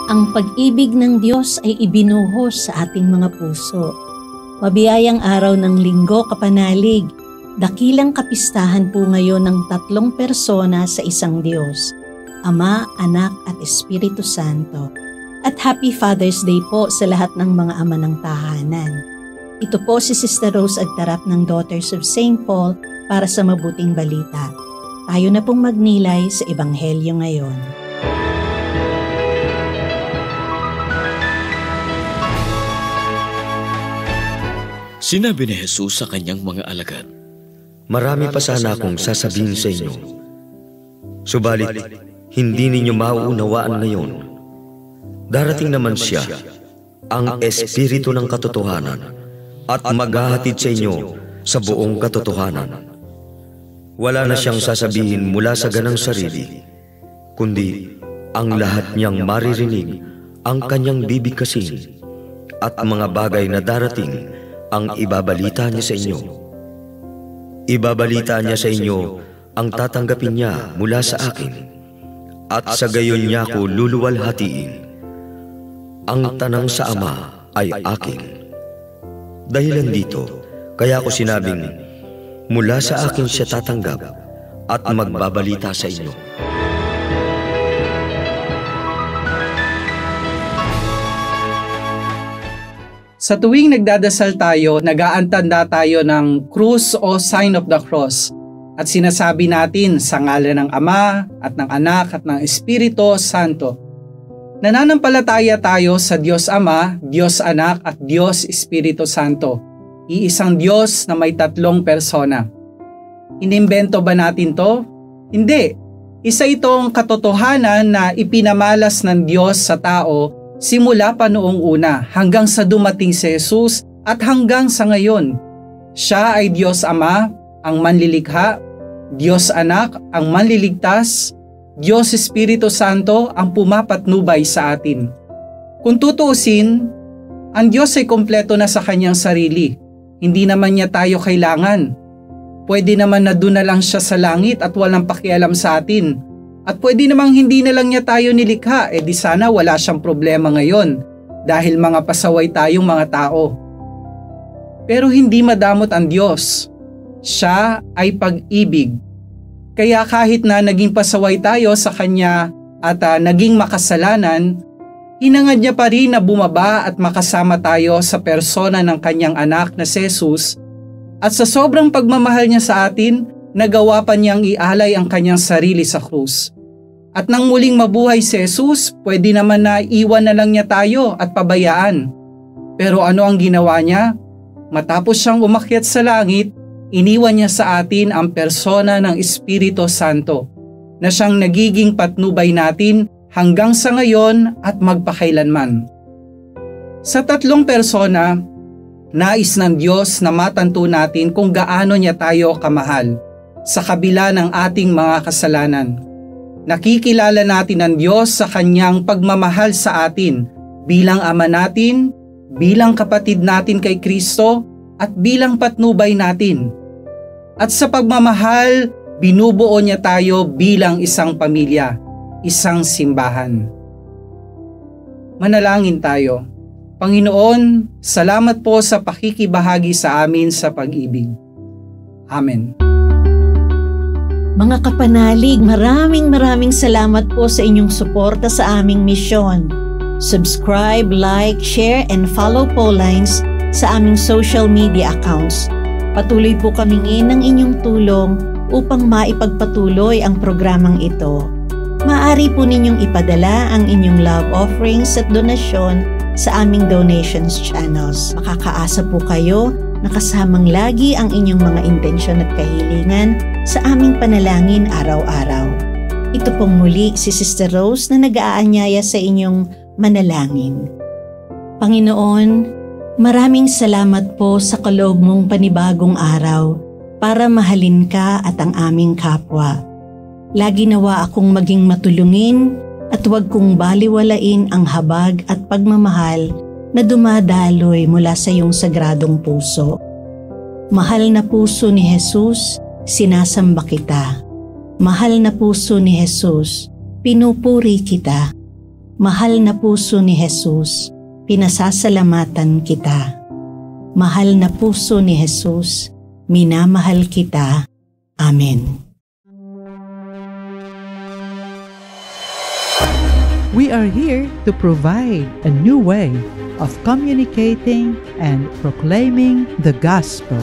Ang pag-ibig ng Diyos ay ibinuhos sa ating mga puso. Mabiyayang araw ng Linggo Kapanalig, dakilang kapistahan po ngayon ng tatlong persona sa isang Diyos, Ama, Anak at Espiritu Santo. At Happy Father's Day po sa lahat ng mga ama ng tahanan. Ito po si Sister Rose Agtarap ng Daughters of St. Paul para sa mabuting balita. Tayo na pong magnilay sa Ebanghelyo ngayon. Sinabi ni Jesus sa kanyang mga alagad, "Marami pa sana akong sasabihin sa inyo. Subalit, hindi ninyo mauunawaan ngayon. Darating naman siya, ang Espiritu ng katotohanan, at maghahatid sa inyo sa buong katotohanan. Wala na siyang sasabihin mula sa ganang sarili, kundi ang lahat niyang maririnig ang kanyang bibigkasin, at mga bagay na darating ang ibabalita niya sa inyo. Ibabalita niya sa inyo ang tatanggapin niya mula sa akin, at sa gayon niya ko luluwalhatiin. Ang tanang sa Ama ay akin. Dahilan dito, kaya ko sinabing, mula sa akin siya tatanggap at magbabalita sa inyo." Sa tuwing nagdadasal tayo, nag-aantanda tayo ng krus o sign of the cross at sinasabi natin sa ngalan ng Ama at ng Anak at ng Espiritu Santo. Nananampalataya tayo sa Diyos Ama, Diyos Anak at Diyos Espiritu Santo, iisang Diyos na may tatlong persona. Inimbento ba natin to? Hindi. Isa itong katotohanan na ipinamalas ng Diyos sa tao simula pa noong una hanggang sa dumating si Jesus at hanggang sa ngayon. Siya ay Diyos Ama, ang manlilikha, Diyos Anak, ang manliligtas, Diyos Espiritu Santo, ang pumapatnubay sa atin. Kung tutuusin, ang Diyos ay kompleto na sa kanyang sarili. Hindi naman niya tayo kailangan. Pwede naman na doon na lang siya sa langit at walang pakialam sa atin. At pwede namang hindi na lang niya tayo nilikha, di sana wala siyang problema ngayon dahil mga pasaway tayong mga tao. Pero hindi madamot ang Diyos. Siya ay pag-ibig. Kaya kahit na naging pasaway tayo sa Kanya at naging makasalanan, hinangad niya pa rin na bumaba at makasama tayo sa persona ng Kanyang anak na si Jesus, at sa sobrang pagmamahal niya sa atin, nagawa pa niyang ialay ang Kanyang sarili sa krus. At nang muling mabuhay si Jesus, pwede naman na iwan na lang niya tayo at pabayaan. Pero ano ang ginawa niya? Matapos siyang umakyat sa langit, iniwan niya sa atin ang persona ng Espiritu Santo, na siyang nagiging patnubay natin hanggang sa ngayon at magpakailanman. Sa tatlong persona, nais ng Diyos na matanto natin kung gaano niya tayo kamahal sa kabila ng ating mga kasalanan. Nakikilala natin ang Diyos sa Kanyang pagmamahal sa atin bilang Ama natin, bilang kapatid natin kay Kristo, at bilang patnubay natin. At sa pagmamahal, binubuo niya tayo bilang isang pamilya, isang simbahan. Manalangin tayo. Panginoon, salamat po sa pakikibahagi sa amin sa pag-ibig. Amen. Mga kapanalig, maraming salamat po sa inyong suporta sa aming misyon. Subscribe, like, share, and follow po lines sa aming social media accounts. Patuloy po kaming ng inyong tulong upang maipagpatuloy ang programang ito. Maaari po ninyong ipadala ang inyong love offerings at donasyon sa aming donations channels. Makakaasa po kayo na kasamang lagi ang inyong mga intensyon at kahilingan sa aming panalangin araw-araw. Ito pong muli si Sister Rose na nag-aanyaya sa inyong manalangin. Panginoon, maraming salamat po sa kaloob mong panibagong araw para mahalin ka at ang aming kapwa. Lagi nawa akong maging matulungin at huwag kong baliwalain ang habag at pagmamahal na dumadaloy mula sa iyong sagradong puso. Mahal na puso ni Jesus, sinasamba kita. Mahal na puso ni Jesus, pinupuri kita. Mahal na puso ni Jesus, pinasasalamatan kita. Mahal na puso ni Jesus, minamahal kita. Amen. We are here to provide a new way of communicating and proclaiming the gospel.